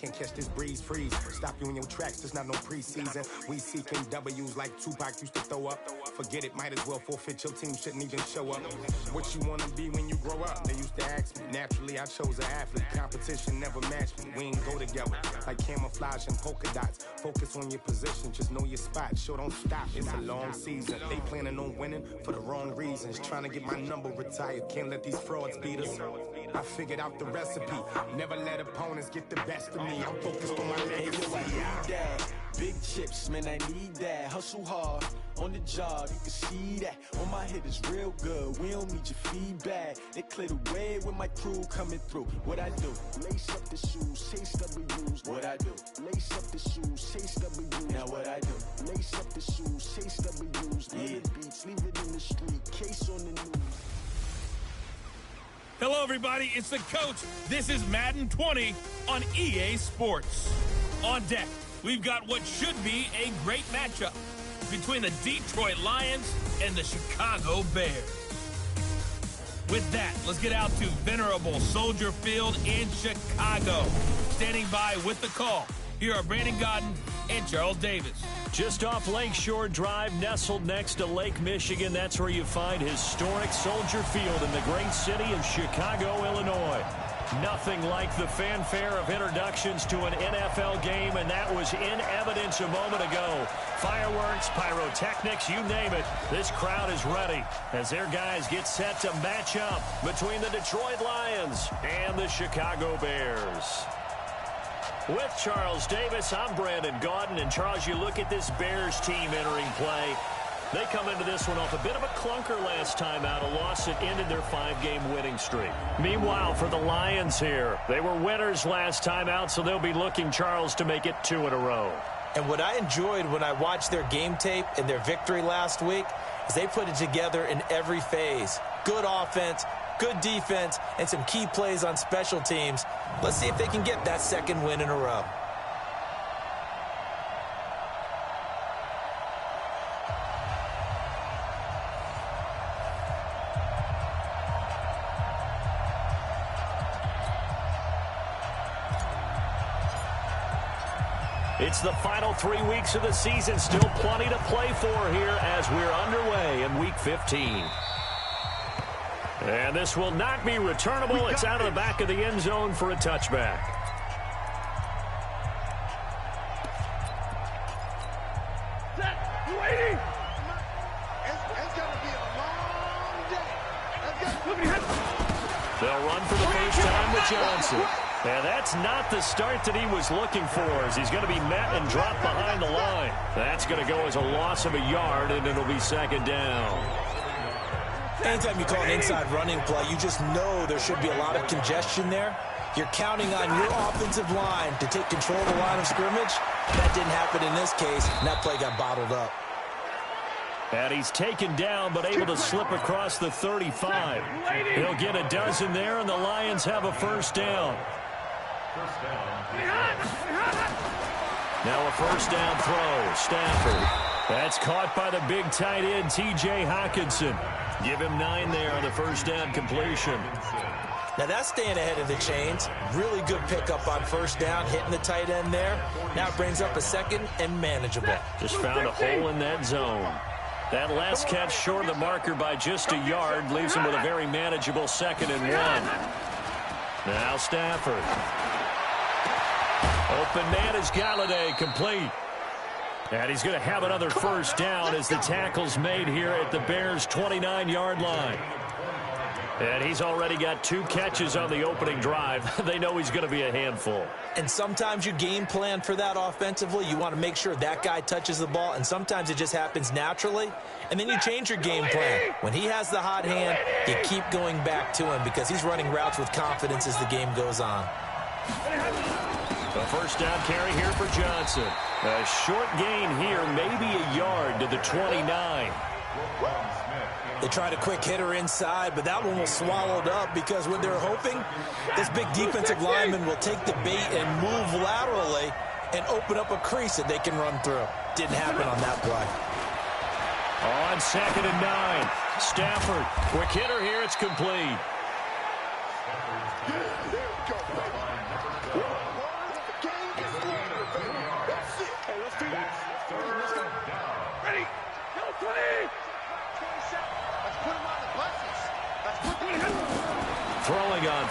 Can't catch this breeze, freeze. Stop you in your tracks, there's not no preseason. We seeking W's like Tupac used to throw up. Forget it, might as well forfeit. Your team shouldn't even show up. What you wanna be when you grow up? They used to ask me. Naturally, I chose an athlete. Competition never matched me. We ain't go together like camouflage and polka dots. Focus on your position, just know your spot. Sure, don't stop. It's a long season. They planning on winning for the wrong reasons. Trying to get my number retired. Can't let these frauds beat us. I figured out the recipe. Never let opponents get the best of me. I'm focused on my legacy. I need that. Big chips, man, I need that. Hustle hard on the job, you can see that. On my head is real good, we don't need your feedback. They clear the way with my crew coming through. What I do? Lace up the shoes, chase W's. What I do? Lace up the shoes, chase W's. Now what I do? Lace up the shoes, chase W's. Yeah. Beats, leave it in the street, case on the news. Hello, everybody. It's the coach. This is Madden 20 on EA Sports. On deck, we've got what should be a great matchup between the Detroit Lions and the Chicago Bears. With that, let's get out to venerable Soldier Field in Chicago. Standing by with the call, here are Brandon Godden and Charles Davis. Just off Lakeshore Drive, nestled next to Lake Michigan, that's where you find historic Soldier Field in the great city of Chicago, Illinois. Nothing like the fanfare of introductions to an NFL game, and that was in evidence a moment ago. Fireworks, pyrotechnics, you name it. This crowd is ready as their guys get set to match up between the Detroit Lions and the Chicago Bears. With Charles Davis, I'm Brandon Gaudin. And Charles, you look at this Bears team entering play. They come into this one off a bit of a clunker last time out, a loss that ended their 5-game winning streak. Meanwhile, for the Lions here, they were winners last time out, so they'll be looking, Charles, to make it 2 in a row. And what I enjoyed when I watched their game tape and their victory last week is they put it together in every phase. Good offense, good defense, and some key plays on special teams. Let's see if they can get that 2nd win in a row. It's the final 3 weeks of the season. Still plenty to play for here as we're underway in Week 15. And this will not be returnable. It's out of the back of the end zone for a touchback. Waiting. It's going to be a long day. They'll run for the first time with Johnson. And that's not the start that he was looking for, as he's going to be met and dropped behind the line. That's going to go as a loss of a yard, and it'll be 2nd down. Anytime you call an inside running play, you just know there should be a lot of congestion there. You're counting on your offensive line to take control of the line of scrimmage. That didn't happen in this case, and that play got bottled up. And he's taken down, but able to slip across the 35. He'll get a dozen there, and the Lions have a first down. Now a first down throw. Stafford. That's caught by the big tight end, T.J. Hockenson. Give him 9 there on the first down completion. Now that's staying ahead of the chains. Really good pickup on first down, hitting the tight end there. Now it brings up a 2nd and manageable. Just found a hole in that zone. That last catch short of the marker by just a yard leaves him with a very manageable 2nd and 1. Now Stafford. Open man is Galladay, complete. And he's going to have another first down as the tackle's made here at the Bears' 29-yard line. And he's already got 2 catches on the opening drive. They know he's going to be a handful. And sometimes you game plan for that offensively. You want to make sure that guy touches the ball, and sometimes it just happens naturally. And then you change your game plan. When he has the hot hand, you keep going back to him because he's running routes with confidence as the game goes on. A first down carry here for Johnson. A short gain here, maybe a yard to the 29. They tried a quick hitter inside, but that one was swallowed up because what they're hoping, this big defensive lineman will take the bait and move laterally and open up a crease that they can run through. Didn't happen on that play. On 2nd and 9. Stafford, quick hitter here, it's complete.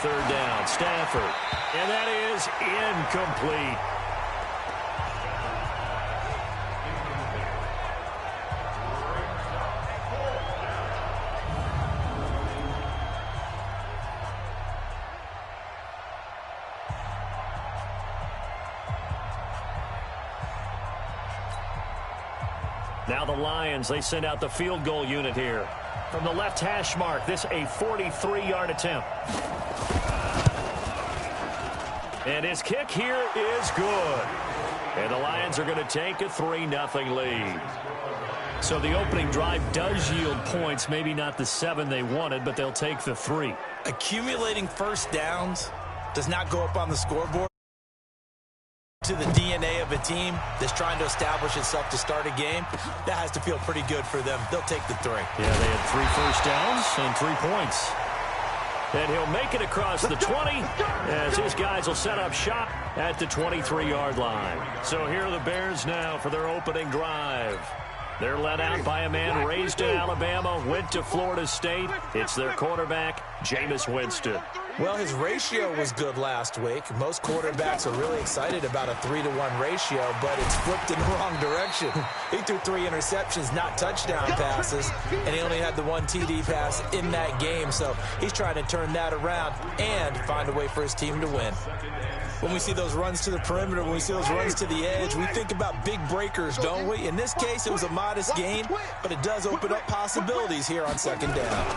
third down. Stafford. And that is incomplete. Now the Lions, they send out the field goal unit here. From the left hash mark, this a 43-yard attempt. And his kick here is good. And the Lions are going to take a 3-0 lead. So the opening drive does yield points, maybe not the 7 they wanted, but they'll take the 3. Accumulating first downs does not go up on the scoreboard. To the DNA of a team that's trying to establish itself to start a game, that has to feel pretty good for them. They'll take the 3. Yeah, they had 3 first downs and 3 points. And he'll make it across the 20 as his guys will set up shop at the 23-yard line. So here are the Bears now for their opening drive. They're led out by a man raised in Alabama, went to Florida State. It's their quarterback, Jameis Winston. Well, his ratio was good last week. Most quarterbacks are really excited about a 3-to-1 ratio, but it's flipped in the wrong direction. He threw 3 interceptions, not touchdown passes, and he only had the 1 TD pass in that game. So he's trying to turn that around and find a way for his team to win. When we see those runs to the perimeter, when we see those runs to the edge, we think about big breakers, don't we? In this case, it was a modest gain, but it does open up possibilities here on second down.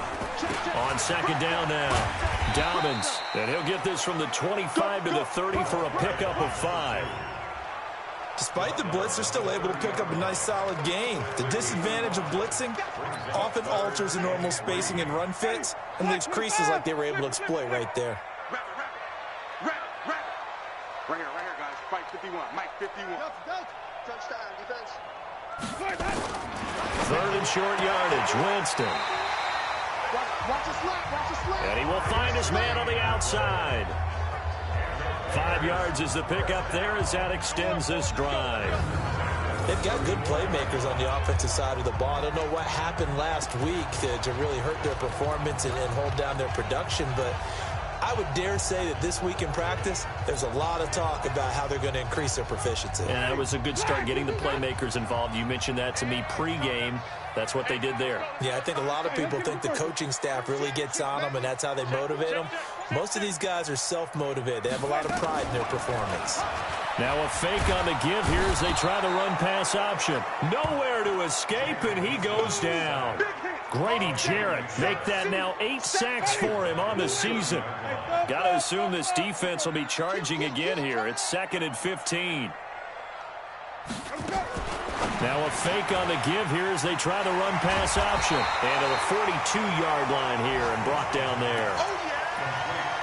On second down now, Dobbins, and he'll get this from the 25 to the 30 for a pickup of 5. Despite the blitz, they're still able to pick up a nice solid gain. The disadvantage of blitzing often alters the normal spacing and run fits and leaves creases like they were able to exploit right there. Right here, guys. Mike 51. Mike 51. Touchdown, defense. 3rd and short yardage. Winston. Watch the slap. And he will find his man on the outside. 5 yards is the pickup there as that extends this drive. They've got good playmakers on the offensive side of the ball. I don't know what happened last week to really hurt their performance and hold down their production, but I would dare say that this week in practice, there's a lot of talk about how they're going to increase their proficiency. And that was a good start getting the playmakers involved. You mentioned that to me pregame. That's what they did there. Yeah, I think a lot of people think the coaching staff really gets on them, and that's how they motivate them. Most of these guys are self-motivated. They have a lot of pride in their performance. Now a fake on the give here as they try the run-pass option. Nowhere to escape, and he goes down. Grady Jarrett make that now 8 sacks for him on the season. Got to assume this defense will be charging again here. It's 2nd and 15. Now a fake on the give here as they try the run-pass option. And to the 42-yard line here and brought down there.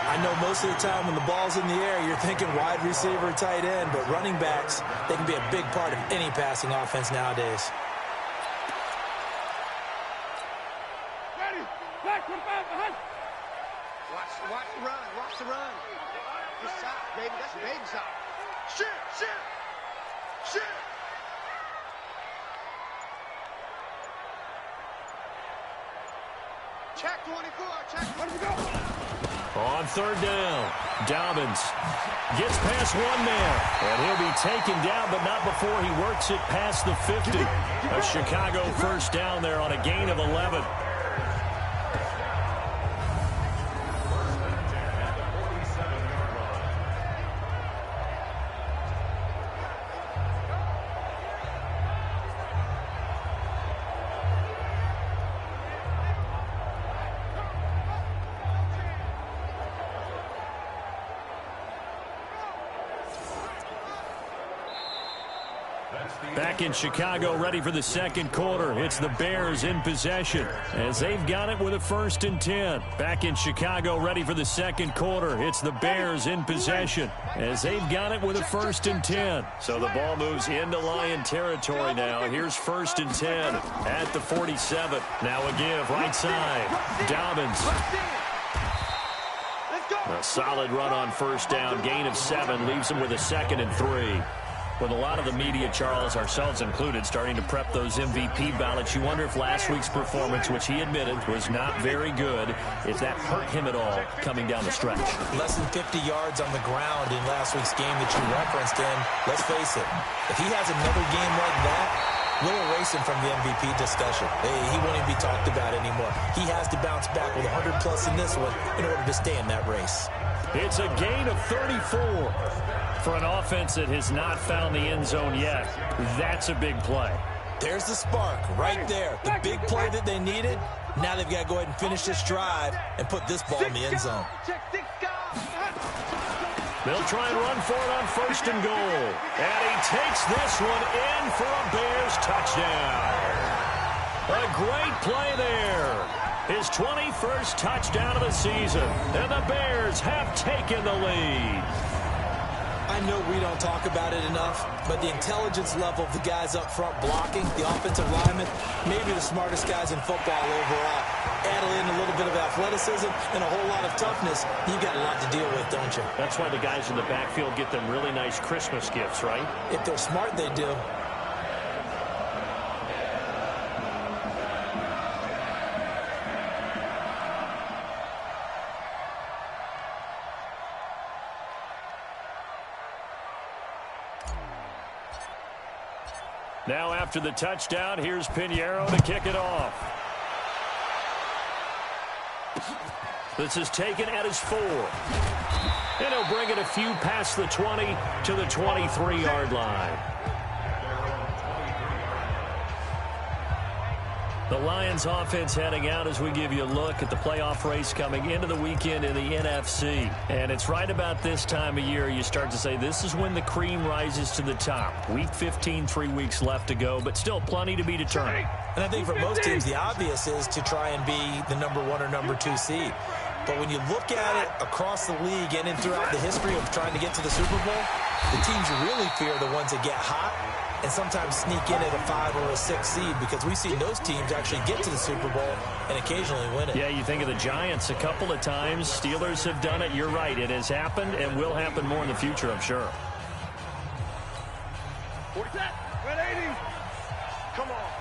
I know most of the time when the ball's in the air, you're thinking wide receiver, tight end, but running backs, they can be a big part of any passing offense nowadays. Watch the run. Watch the run. Good side, baby. That's a baby side. Shit. Check 24. Where'd we go? On 3rd down, Dobbins gets past 1 man, and he'll be taken down, but not before he works it past the 50. A Chicago first down there on a gain of 11. Back in Chicago, ready for the second quarter. It's the Bears in possession as they've got it with a 1st and 10. Back in Chicago, ready for the second quarter. It's the Bears in possession as they've got it with a 1st and 10. So the ball moves into Lion territory now. Here's 1st and 10 at the 47. Now a give right side. Dobbins. A solid run on 1st down. Gain of 7 leaves him with a 2nd and 3. With a lot of the media, Charles, ourselves included, starting to prep those MVP ballots, you wonder if last week's performance, which he admitted was not very good, if that hurt him at all coming down the stretch. Less than 50 yards on the ground in last week's game that you referenced, and let's face it, if he has another game like that, we'll erase him from the MVP discussion. He won't even be talked about anymore. He has to bounce back with 100-plus in this one in order to stay in that race. It's a gain of 34 for an offense that has not found the end zone yet. That's a big play. There's the spark right there. The big play that they needed. Now they've got to go ahead and finish this drive and put this ball in the end zone. They'll try and run for it on 1st and goal. And he takes this one in for a Bears touchdown. A great play there. His 21st touchdown of the season. And the Bears have taken the lead. I know we don't talk about it enough, but the intelligence level of the guys up front blocking, the offensive linemen, maybe the smartest guys in football overall. Add in a little bit of athleticism and a whole lot of toughness. You've got a lot to deal with, don't you? That's why the guys in the backfield get them really nice Christmas gifts, right? If they're smart, they do. Now after the touchdown, here's Pinheiro to kick it off. This is taken at his 4. And he'll bring it a few past the 20 to the 23-yard line. The Lions offense heading out as we give you a look at the playoff race coming into the weekend in the NFC. And it's right about this time of year you start to say this is when the cream rises to the top. Week 15, 3 weeks left to go, but still plenty to be determined. And I think for most teams, the obvious is to try and be the number 1 or number 2 seed. But when you look at it across the league and throughout the history of trying to get to the Super Bowl, the teams you really fear are the ones that get hot and sometimes sneak in at a 5 or a 6 seed, because we've seen those teams actually get to the Super Bowl and occasionally win it. Yeah, you think of the Giants a couple of times. Steelers have done it. You're right. It has happened and will happen more in the future, I'm sure. 180. Come on.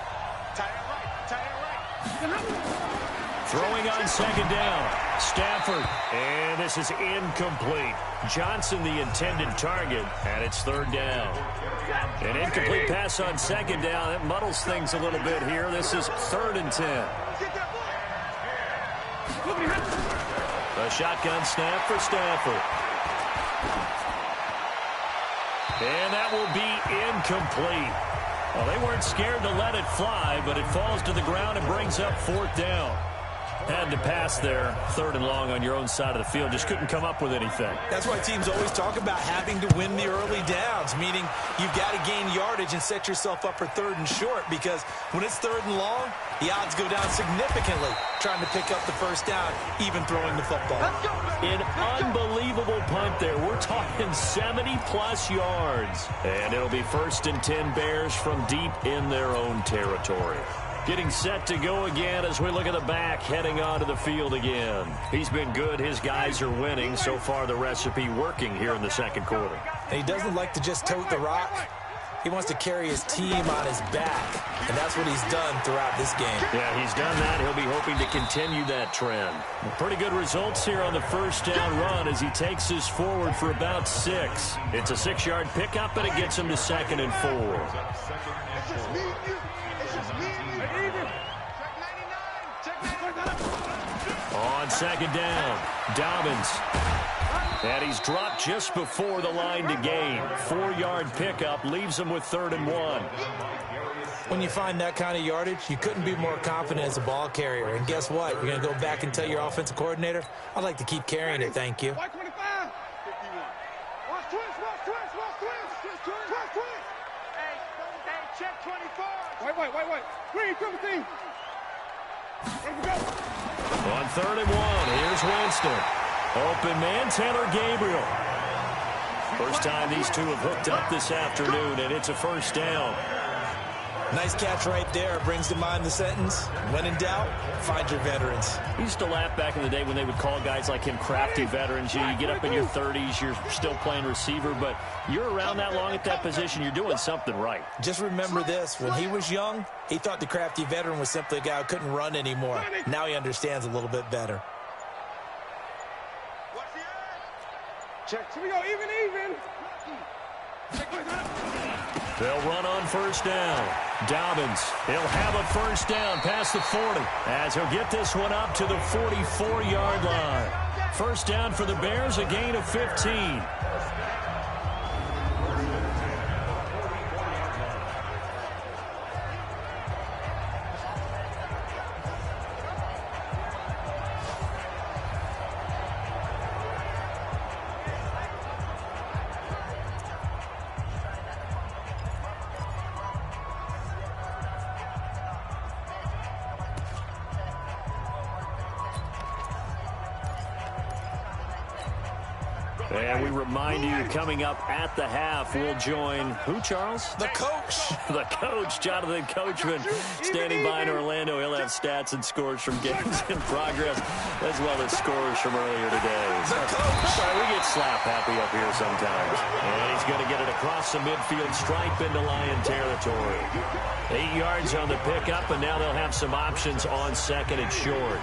Tie it right. Throwing on 2nd down. Stafford. And this is incomplete. Johnson the intended target, and it's 3rd down. An incomplete pass on 2nd down. That muddles things a little bit here. This is 3rd and 10. A shotgun snap for Stafford. And that will be incomplete. Well, they weren't scared to let it fly, but it falls to the ground and brings up 4th down. Had to pass there, 3rd and long on your own side of the field. Just couldn't come up with anything. That's why teams always talk about having to win the early downs, meaning you've got to gain yardage and set yourself up for 3rd and short, because when it's 3rd and long, the odds go down significantly trying to pick up the 1st down, even throwing the football. An unbelievable punt there. We're talking 70-plus yards. And it'll be 1st and 10 Bears from deep in their own territory. Getting set to go again as we look at the back, heading onto the field again. He's been good. His guys are winning. So far, the recipe working here in the 2nd quarter. And he doesn't like to just tote the rock. He wants to carry his team on his back, and that's what he's done throughout this game. Yeah, he's done that. He'll be hoping to continue that trend. Pretty good results here on the 1st down run as he takes us forward for about 6. It's a 6-yard pickup, and it gets him to 2nd and 4. On 2nd down, Dobbins. And he's dropped just before the line to gain. 4-yard pickup leaves him with 3rd and 1. When you find that kind of yardage, you couldn't be more confident as a ball carrier. And guess what? You're going to go back and tell your offensive coordinator, I'd like to keep carrying it, thank you. Watch 25. 51. Watch twist. Hey, check 24. Wait. Green, 17. On 3rd and 1, here's Winston. Open man, Taylor Gabriel. First time these two have hooked up this afternoon, and it's a 1st down. Nice catch right there. Brings to mind the sentence, when in doubt, find your veterans. We used to laugh back in the day when they would call guys like him crafty veterans. You get up in your 30s, you're still playing receiver, but you're around that long at that position, you're doing something right. Just remember this, when he was young, he thought the crafty veteran was simply a guy who couldn't run anymore. Now he understands a little bit better. Check. Here we go. Even. They'll run on first down. Dobbins, he'll have a first down past the 40 as he'll get this one up to the 44-yard line. First down for the Bears, a gain of 15. And we remind you, coming up at the half, we'll join who, Charles? The coach. The coach, Jonathan Coachman, standing by in Orlando. He'll have stats and scores from games in progress, as well as scores from earlier today. The coach. Sorry, we get slap happy up here sometimes. And he's going to get it across the midfield stripe into Lion territory. 8 yards on the pickup, and now they'll have some options on second and short.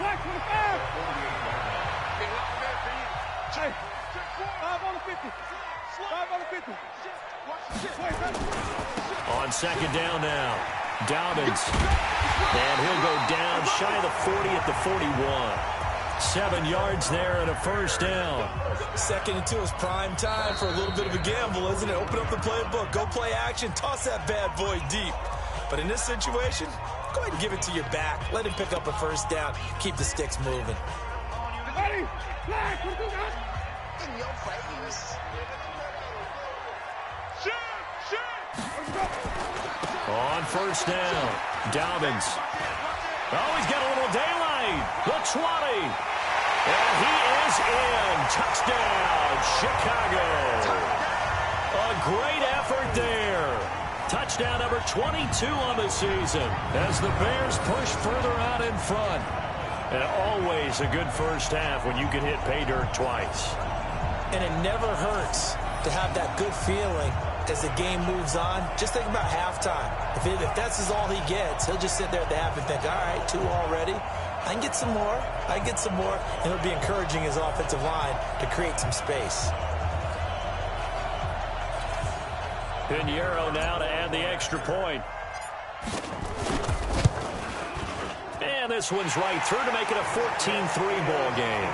On second down now, Dobbins, and he'll go down shy of the 40 at the 41. 7 yards there and a first down. Second and 2 is prime time for a little bit of a gamble, isn't it? Open up the playbook, go play action, toss that bad boy deep. But in this situation, go ahead and give it to your back. Let him pick up a first down. Keep the sticks moving. In your face. On first down, Dobbins. Oh, he's got a little daylight. The 20. And he is in. Touchdown, Chicago. A great effort there. Touchdown number 22 on the season as the Bears push further out in front. And always a good first half when you can hit pay dirt twice. And it never hurts to have that good feeling as the game moves on. Just think about halftime. If that's all he gets, he'll just sit there at the half and think, all right, 2 already. I can get some more. I can get some more. And he'll be encouraging his offensive line to create some space. Pinheiro now to add the extra point. And this one's right through to make it a 14-3 ball game.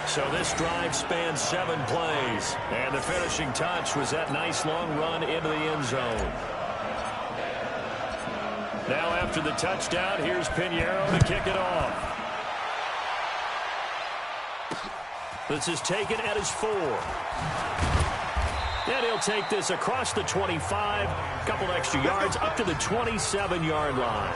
So this drive spans 7 plays. And the finishing touch was that nice long run into the end zone. Now after the touchdown, here's Pinheiro to kick it off. This is taken at his 4. And he'll take this across the 25, a couple extra yards up to the 27-yard line.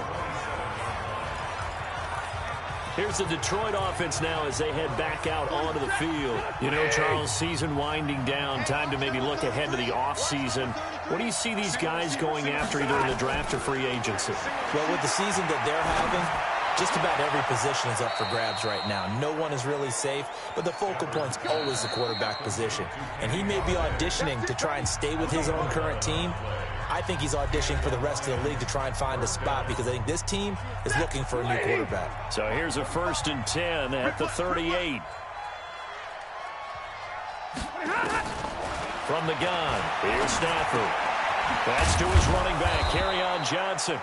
Here's the Detroit offense now as they head back out onto the field. You know, Charles, season winding down, time to maybe look ahead to the offseason. What do you see these guys going after either in the draft or free agency? Well, with the season that they're having, just about every position is up for grabs right now. No one is really safe, but the focal point's always the quarterback position. And he may be auditioning to try and stay with his own current team. I think he's auditioning for the rest of the league to try and find a spot because I think this team is looking for a new quarterback. So here's a 1st and 10 at the 38. From the gun, here's Stafford. That's to his running back, Kerryon Johnson.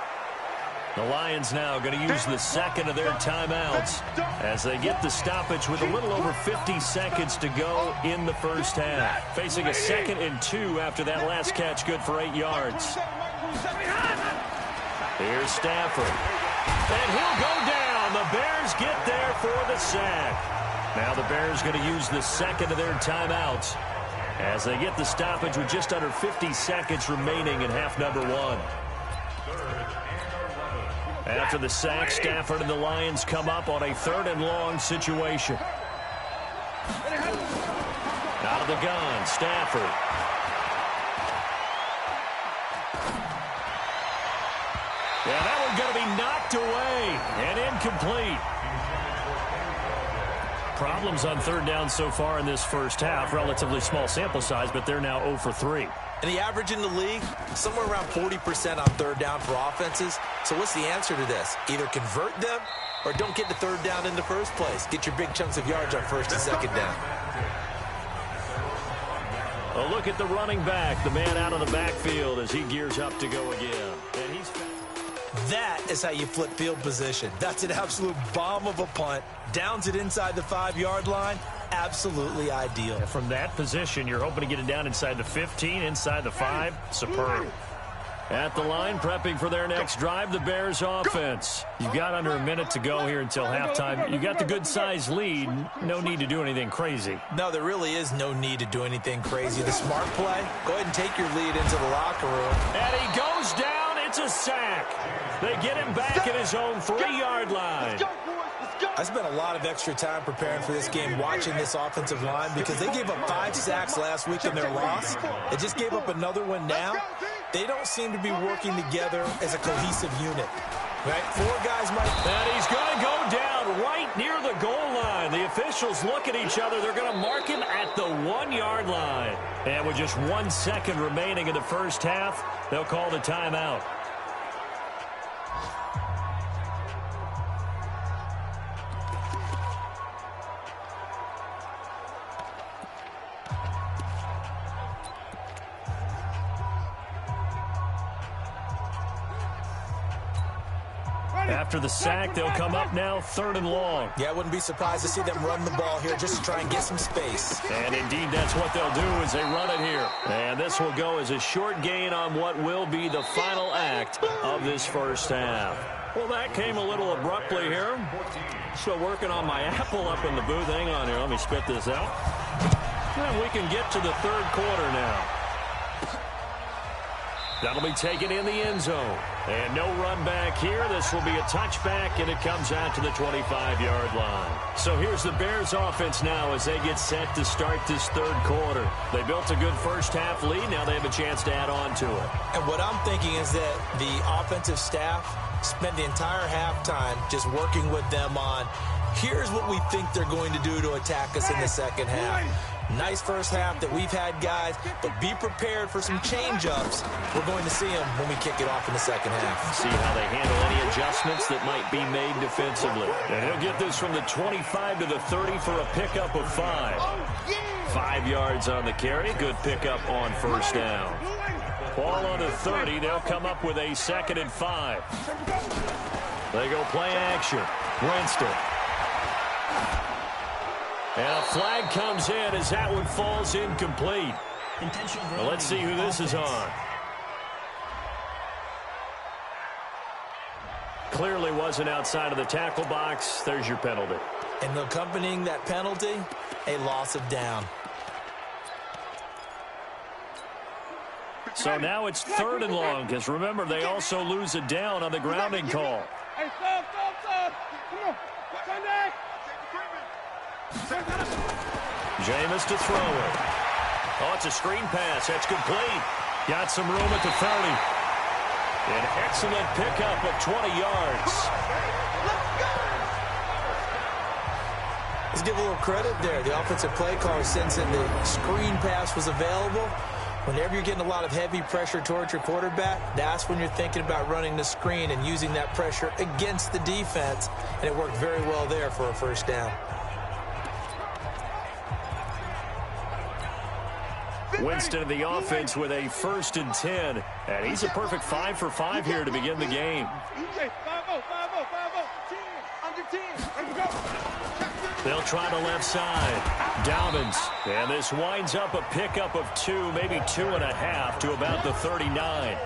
The Lions now going to use the second of their timeouts as they get the stoppage with a little over 50 seconds to go in the first half. Facing a 2nd and 2 after that last catch, good for 8 yards. Here's Stafford. And he'll go down. The Bears get there for the sack. Now the Bears going to use the second of their timeouts as they get the stoppage with just under 50 seconds remaining in half number 1. After the sack, Stafford and the Lions come up on a 3rd and long situation. Out of the gun, Stafford. And that one's going to be knocked away and incomplete. Problems on third down so far in this first half. Relatively small sample size, but they're now 0 for 3. And the average in the league, somewhere around 40% on third down for offenses. So what's the answer to this? Either convert them or don't get to third down in the first place. Get your big chunks of yards on first and second down. A look at the running back, the man out of the backfield as he gears up to go again. And he's... That is how you flip field position. That's an absolute bomb of a punt. Downs it inside the 5-yard line. Absolutely ideal. And from that position, you're hoping to get it down inside the 15, inside the 5. Superb. At the line, prepping for their next drive, the Bears offense. You've got under a minute to go here until halftime. You got the good-sized lead. No need to do anything crazy. No, there really is no need to do anything crazy. The smart play, go ahead and take your lead into the locker room. And he goes down. It's a sack. They get him back at his own 3-yard line. I spent a lot of extra time preparing for this game watching this offensive line because they gave up 5 sacks last week in their loss. They just gave up another one now. They don't seem to be working together as a cohesive unit. Right? 4 guys might... And he's going to go down right near the goal line. The officials look at each other. They're going to mark him at the 1-yard line. And with just 1 second remaining in the first half, they'll call the timeout. After the sack, they'll come up now 3rd and long. Yeah, I wouldn't be surprised to see them run the ball here just to try and get some space. And indeed, that's what they'll do as they run it here. And this will go as a short gain on what will be the final act of this first half. Well, that came a little abruptly here. Still working on my apple up in the booth. Hang on here. Let me spit this out. And we can get to the 3rd quarter now. That'll be taken in the end zone. And no run back here. This will be a touchback, and it comes out to the 25-yard line. So here's the Bears offense now as they get set to start this 3rd quarter. They built a good first half lead. Now they have a chance to add on to it. And what I'm thinking is that the offensive staff spent the entire halftime just working with them on, here's what we think they're going to do to attack us in the second half. Nice first half that we've had, guys, but be prepared for some change-ups. We're going to see them when we kick it off in the second half. See how they handle any adjustments that might be made defensively. And he'll get this from the 25 to the 30 for a pickup of 5. 5 yards on the carry. Good pickup on first down. Ball on the 30. They'll come up with a 2nd and 5. They go play action. Winston. And a flag comes in as that one falls incomplete. Well, let's see who this is on. Clearly wasn't outside of the tackle box. There's your penalty. And accompanying that penalty, a loss of down. So now it's 3rd and long, because remember, they also lose a down on the grounding call. Hey, stop. Come on. Sunday. Jameis to throw it. Oh, it's a screen pass. That's complete. Got some room at the 30. An excellent pickup of 20 yards. Let's give a little credit there. The offensive play caller, since the screen pass was available, whenever you're getting a lot of heavy pressure towards your quarterback, that's when you're thinking about running the screen and using that pressure against the defense. And it worked very well there for a first down. Winston of the offense with a 1st and 10. And he's a perfect 5 for 5 here to begin the game. They'll try the left side. Dobbins. And this winds up a pickup of 2, maybe 2.5 to about the 39.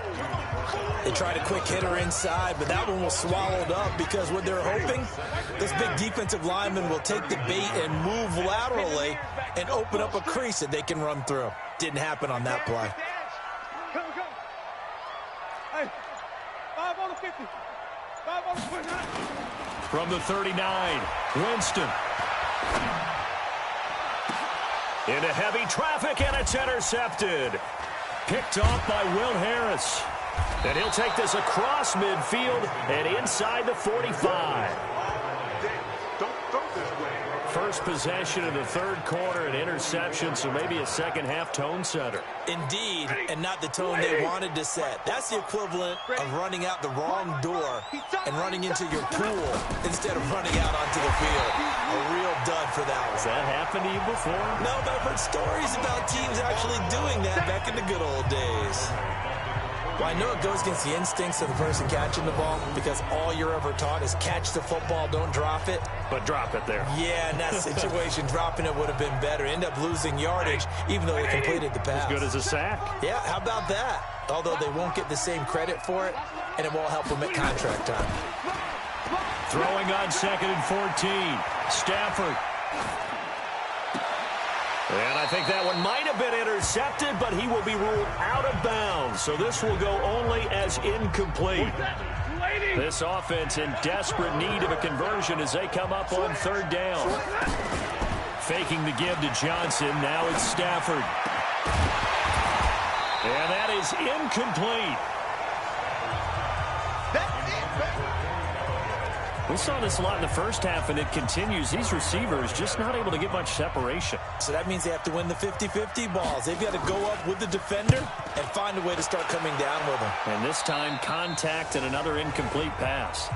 They tried a quick hitter inside, but that one was swallowed up because what they're hoping, this big defensive lineman will take the bait and move laterally and open up a crease that they can run through. Didn't happen on that play. Hey, 5 on the 50. 5 on the 49. From the 39, Winston. Into heavy traffic, and it's intercepted. Picked off by Will Harris. And he'll take this across midfield and inside the 45. First possession of the third quarter, an interception, so maybe a second-half tone setter. Indeed, and not the tone they wanted to set. That's the equivalent of running out the wrong door and running into your pool instead of running out onto the field. A real dud for that one. Has that happened to you before? No, but I've heard stories about teams actually doing that back in the good old days. Well, I know it goes against the instincts of the person catching the ball because all you're ever taught is catch the football, don't drop it. But drop it there. Yeah, in that situation, dropping it would have been better. End up losing yardage, even though they completed the pass. As good as a sack. Yeah, how about that? Although they won't get the same credit for it, and it won't help them at contract time. Throwing on 2nd and 14. Stafford. And I think that one might have been intercepted, but he will be ruled out of bounds. So this will go only as incomplete. This offense in desperate need of a conversion as they come up on 3rd down. Faking the give to Johnson. Now it's Stafford. And that is incomplete. We saw this a lot in the first half, and it continues. These receivers just not able to get much separation. So that means they have to win the 50-50 balls. They've got to go up with the defender and find a way to start coming down with them. And this time, contact and another incomplete pass.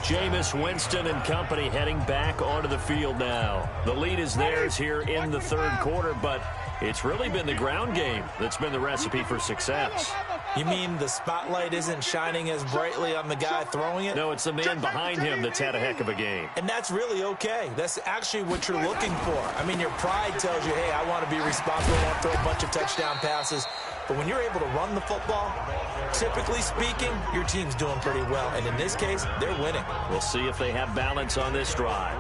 Jameis Winston and company heading back onto the field now. The lead is theirs here in the 3rd quarter, but it's really been the ground game that's been the recipe for success. You mean the spotlight isn't shining as brightly on the guy throwing it? No, it's the man behind him that's had a heck of a game. And that's really okay. That's actually what you're looking for. I mean, your pride tells you, hey, I want to be responsible. I want to throw a bunch of touchdown passes. But when you're able to run the football, typically speaking, your team's doing pretty well. And in this case, they're winning. We'll see if they have balance on this drive.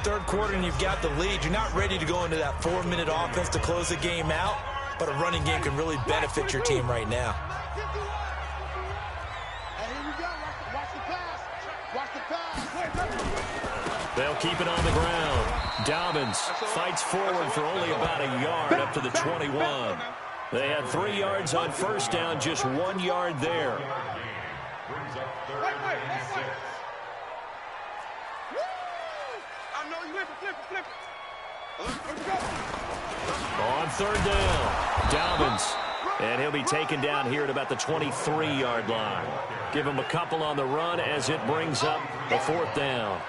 3rd quarter and you've got the lead. You're not ready to go into that 4-minute offense to close the game out. But a running game can really benefit your team right now. They'll keep it on the ground. Dobbins fights forward for only about a yard up to the 21. They had 3 yards on 1st down, just 1 yard there. On 3rd down, Dobbins. And he'll be taken down here at about the 23-yard line. Give him a couple on the run as it brings up the 4th down.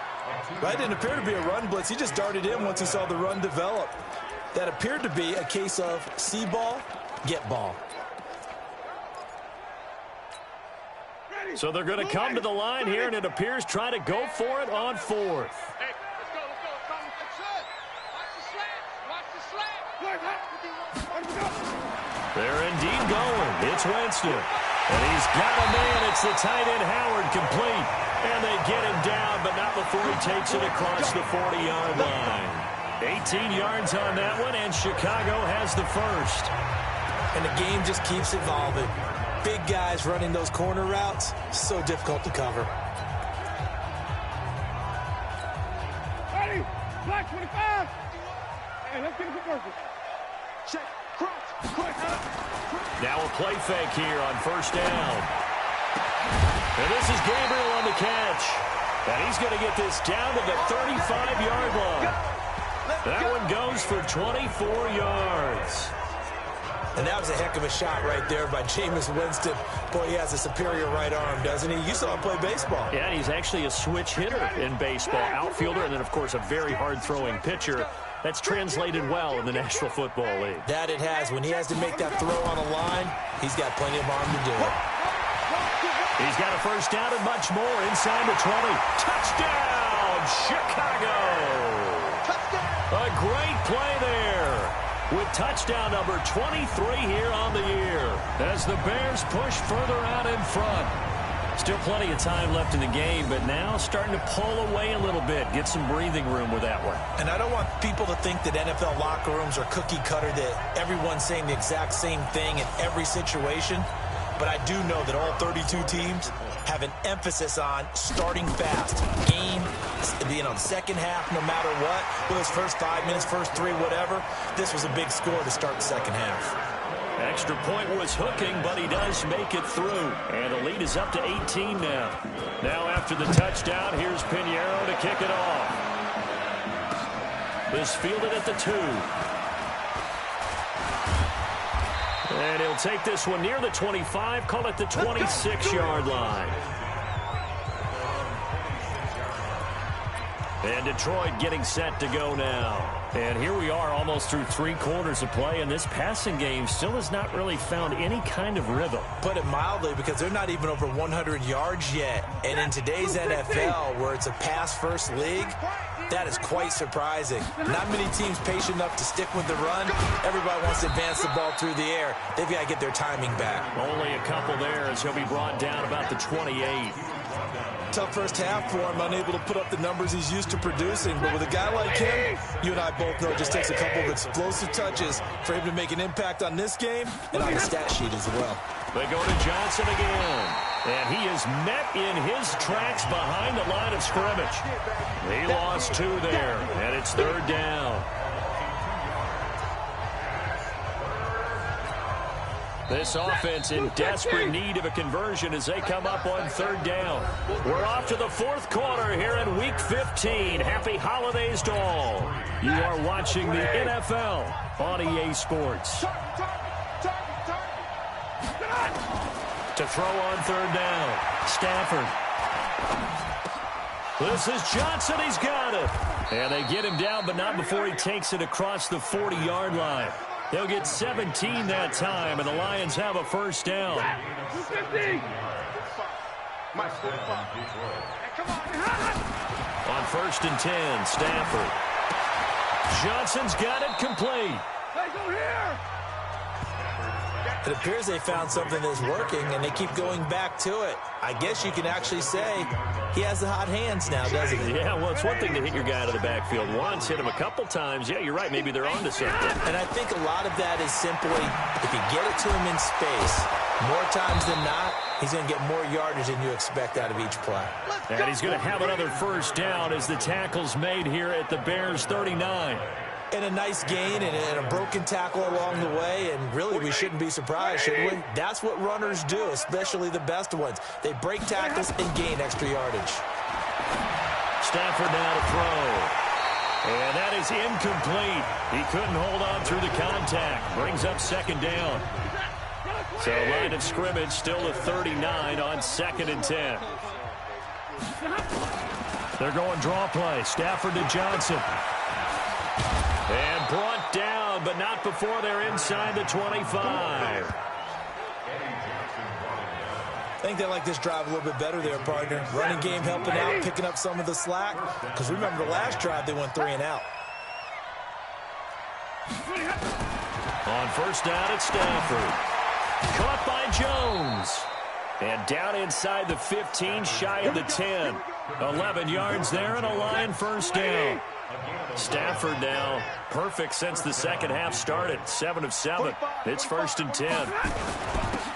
That didn't appear to be a run blitz. He just darted in once he saw the run develop. That appeared to be a case of see ball, get ball. So they're going to come to the line here, and it appears try to go for it on 4th. They're indeed going. It's Winston. And he's got a man. It's the tight end Howard complete. And they get him down, but not before he takes it across the 40-yard line. 18 yards on that one, and Chicago has the first. And the game just keeps evolving. Big guys running those corner routes, so difficult to cover. Ready? Black 25. Hey, let's get a conversion. Check. Now a play fake here on 1st down. And this is Gabriel on the catch. And he's going to get this down to the 35-yard line. That one goes for 24 yards. And that was a heck of a shot right there by Jameis Winston. Boy, he has a superior right arm, doesn't he? You saw him play baseball. Yeah, he's actually a switch hitter in baseball. Outfielder, and then, of course, a very hard-throwing pitcher. That's translated well in the National Football League. That it has. When he has to make that throw on the line, he's got plenty of arm to do it. He's got a 1st down and much more inside the 20. Touchdown, Chicago! A great play there with touchdown number 23 here on the year as the Bears push further out in front. Still plenty of time left in the game, but now starting to pull away a little bit, get some breathing room with that one. And I don't want people to think that NFL locker rooms are cookie cutter, that everyone's saying the exact same thing in every situation. But I do know that all 32 teams have an emphasis on starting fast. Game, being on the 2nd half, no matter what. Whether it's first 5 minutes, first 3, whatever. This was a big score to start the 2nd half. Extra point was hooking, but he does make it through. And the lead is up to 18 now. Now after the touchdown, here's Pinheiro to kick it off. This fielded at the 2. And he'll take this one near the 25, call it the 26-yard line. And Detroit getting set to go now. And here we are almost through 3 quarters of play, and this passing game still has not really found any kind of rhythm. Put it mildly, because they're not even over 100 yards yet. And in today's NFL, where it's a pass-first league, that is quite surprising. Not many teams patient enough to stick with the run. Everybody wants to advance the ball through the air. They've got to get their timing back. Only a couple there as he'll be brought down about the 28. Tough first half for him, unable to put up the numbers he's used to producing. But with a guy like him, you and I both know it just takes a couple of explosive touches for him to make an impact on this game and on the stat sheet as well. They go to Johnson again. And he is met in his tracks behind the line of scrimmage. He lost 2 there, and it's 3rd down. This offense in desperate need of a conversion as they come up on 3rd down. We're off to the 4th quarter here in Week 15. Happy holidays to all. You are watching the NFL on EA Sports. To throw on 3rd down. Stafford. This is Johnson. He's got it. And they get him down, but not before he takes it across the 40-yard line. They'll get 17 that time, and the Lions have a 1st down. On 1st and 10, Stafford. Johnson's got it complete. Hey, go here! It appears they found something that's working, and they keep going back to it. I guess you can actually say he has the hot hands now, doesn't he? Yeah, well, it's one thing to hit your guy out of the backfield once, hit him a couple times. Yeah, you're right. Maybe they're on to something. And I think a lot of that is simply if you get it to him in space, more times than not, he's going to get more yardage than you expect out of each play. And he's going to have another 1st down as the tackle's made here at the Bears' 39. And a nice gain and a broken tackle along the way, and really we shouldn't be surprised, should we? That's what runners do, especially the best ones. They break tackles and gain extra yardage. Stafford now to throw. And that is incomplete. He couldn't hold on through the contact. Brings up 2nd down. So line of scrimmage still at 39 on 2nd and 10. They're going draw play. Stafford to Johnson. And brought down, but not before they're inside the 25. I think they like this drive a little bit better there, partner. Running game helping out, picking up some of the slack. Because remember the last drive, they went 3 and out. On 1st down, it's Stafford. Caught by Jones. And down inside the 15, shy of the 10. 11 yards there and a Lion 1st down. Stafford now perfect since the 2nd half started. 7 of 7. It's 1st and 10.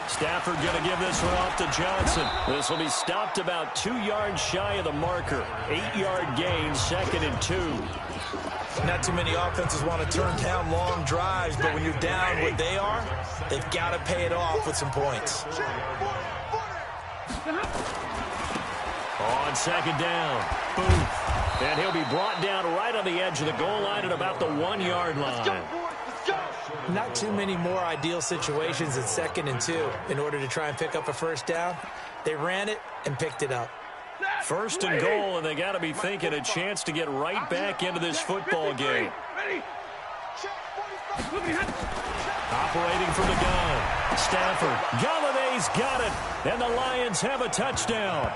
Stafford going to give this one off to Johnson. This will be stopped about 2 yards shy of the marker. 8-yard gain, 2nd and 2. Not too many offenses want to turn down long drives, but when you're down what they are, they've got to pay it off with some points. On 2nd down, Booth. And he'll be brought down right on the edge of the goal line at about the 1-yard line. Not too many more ideal situations at 2nd and 2 in order to try and pick up a 1st down. They ran it and picked it up. 1st and goal, and they got to be thinking a chance to get right back into this football game. Operating from the gun. Stafford. Galladay's got it, and the Lions have a touchdown.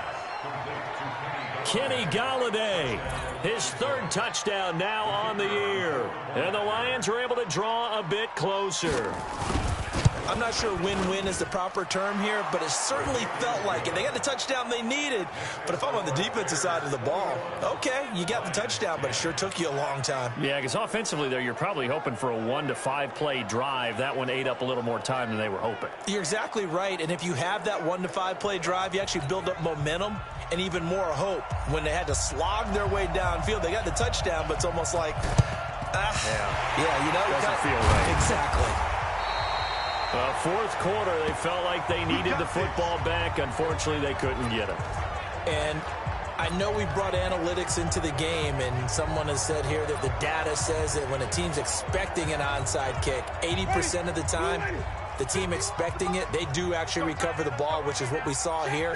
Kenny Galladay, his 3rd touchdown now on the year. And the Lions are able to draw a bit closer. I'm not sure win-win is the proper term here, but it certainly felt like it. They got the touchdown they needed, but if I'm on the defensive side of the ball, okay, you got the touchdown, but it sure took you a long time. Yeah, because offensively there, you're probably hoping for a 1 to 5 play drive. That one ate up a little more time than they were hoping. You're exactly right, and if you have that 1 to 5 play drive, you actually build up momentum and even more hope. When they had to slog their way downfield, they got the touchdown, but it's almost like, yeah, you know, doesn't feel right. Exactly. Fourth quarter, they felt like they needed the football back. Unfortunately, they couldn't get it. And I know we brought analytics into the game, and someone has said here that the data says that when a team's expecting an onside kick, 80% of the time, the team expecting it, they do actually recover the ball, which is what we saw here.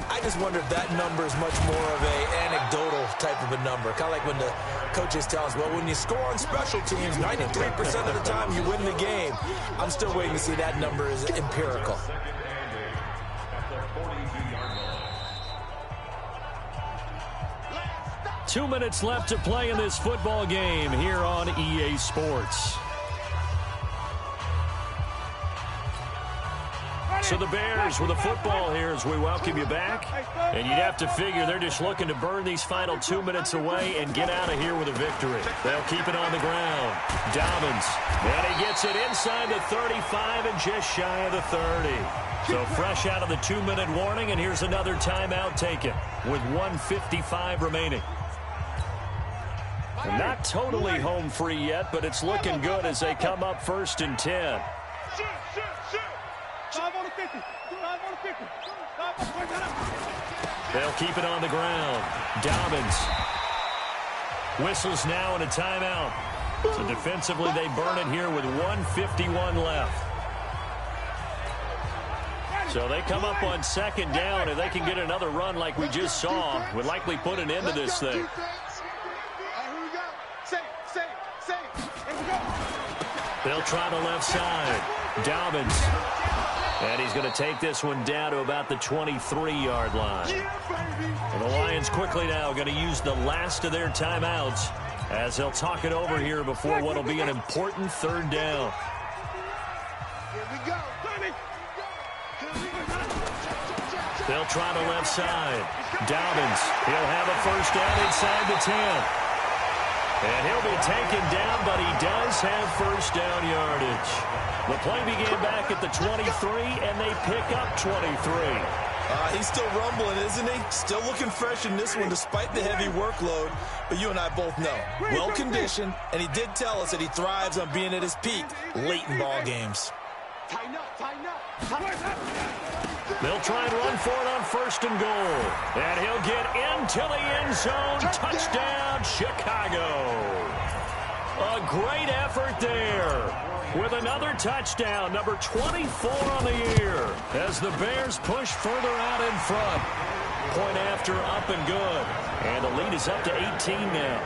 I just wonder if that number is much more of a anecdotal type of a number. Kind of like when the coaches tell us, well, when you score on special teams, 93% of the time you win the game. I'm still waiting to see that number is empirical. Two minutes left to play in this football game here on EA Sports. So the Bears with a football here as we welcome you back. And you'd have to figure they're just looking to burn these final 2 minutes away and get out of here with a victory. They'll keep it on the ground. Dobbins. And he gets it inside the 35 and just shy of the 30. So fresh out of the 2-minute warning, and here's another timeout taken with 1:55 remaining. And not totally home free yet, but it's looking good as they come up 1st and 10. They'll keep it on the ground. Dobbins whistles now in a timeout. So defensively, they burn it here with 1:51 left. So they come up on 2nd down. If they can get another run like we just saw, would likely put an end to this thing. They'll try the left side. Dobbins. And he's going to take this one down to about the 23-yard line. And the Lions quickly now going to use the last of their timeouts as they'll talk it over here before what will be an important 3rd down. They'll try the left side. Dobbins. He'll have a 1st down inside the 10. And he'll be taken down, but he does have 1st down yardage. The play began back at the 23, and they pick up 23. He's still rumbling, isn't he? Still looking fresh in this one despite the heavy workload. But you and I both know, well-conditioned, and he did tell us that he thrives on being at his peak late in ball games. They'll try and run for it on 1st and goal. And he'll get into the end zone. Touchdown, Chicago. A great effort there with another touchdown, number 24 on the year, as the Bears push further out in front. Point after, up and good. And the lead is up to 18 now.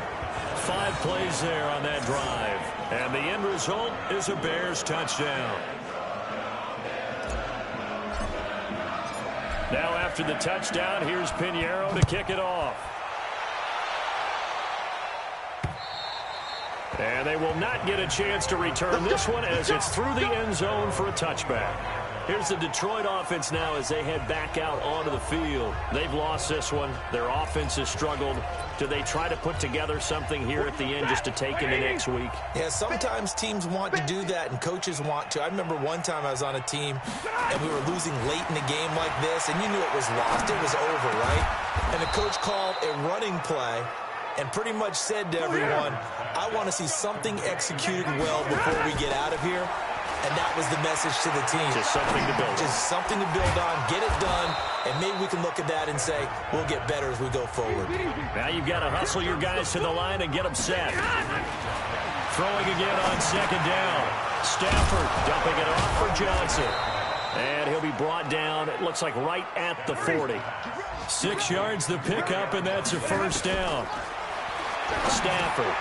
5 plays there on that drive. And the end result is a Bears touchdown. Now after the touchdown, here's Pinheiro to kick it off. And they will not get a chance to return this one as it's through the end zone for a touchback. Here's the Detroit offense now as they head back out onto the field. They've lost this one. Their offense has struggled. Do they try to put together something here at the end just to take into next week? Yeah, sometimes teams want to do that and coaches want to. I remember one time I was on a team and we were losing late in a game like this, and you knew it was lost. It was over, right? And the coach called a running play and pretty much said to everyone, I want to see something executed well before we get out of here. And that was the message to the team. Just something to build on. Just something to build on, get it done, and maybe we can look at that and say, we'll get better as we go forward. Now you've got to hustle your guys to the line and get them set. Throwing again on 2nd down. Stafford dumping it off for Johnson. And he'll be brought down, it looks like right at the 40. 6 yards the pickup, and that's a 1st down. Stafford.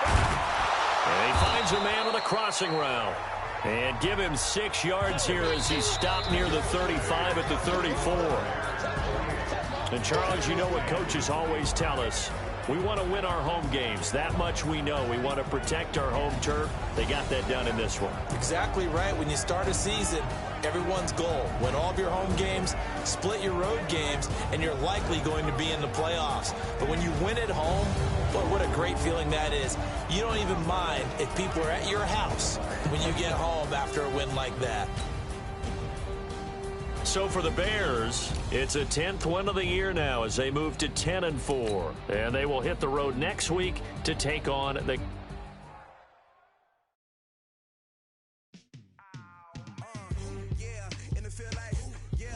And he finds a man with a crossing route. And give him 6 yards here as he stopped near the 35 at the 34. And, Charles, you know what coaches always tell us. We want to win our home games. That much we know. We want to protect our home turf. They got that done in this one. Exactly right. When you start a season, everyone's goal, win all of your home games, split your road games, and you're likely going to be in the playoffs. But when you win at home, boy, what a great feeling that is. You don't even mind if people are at your house when you get home after a win like that. So for the Bears, it's a 10th win of the year now as they move to 10-4. And they will hit the road next week to take on the... feel like, yeah,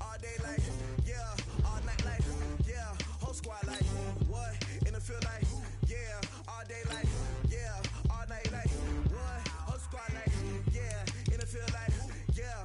all day like, yeah, all night like, yeah, whole squad like, what? In the field like, yeah, all day like, yeah, all night like, what? Whole squad like, yeah, in the field like, yeah.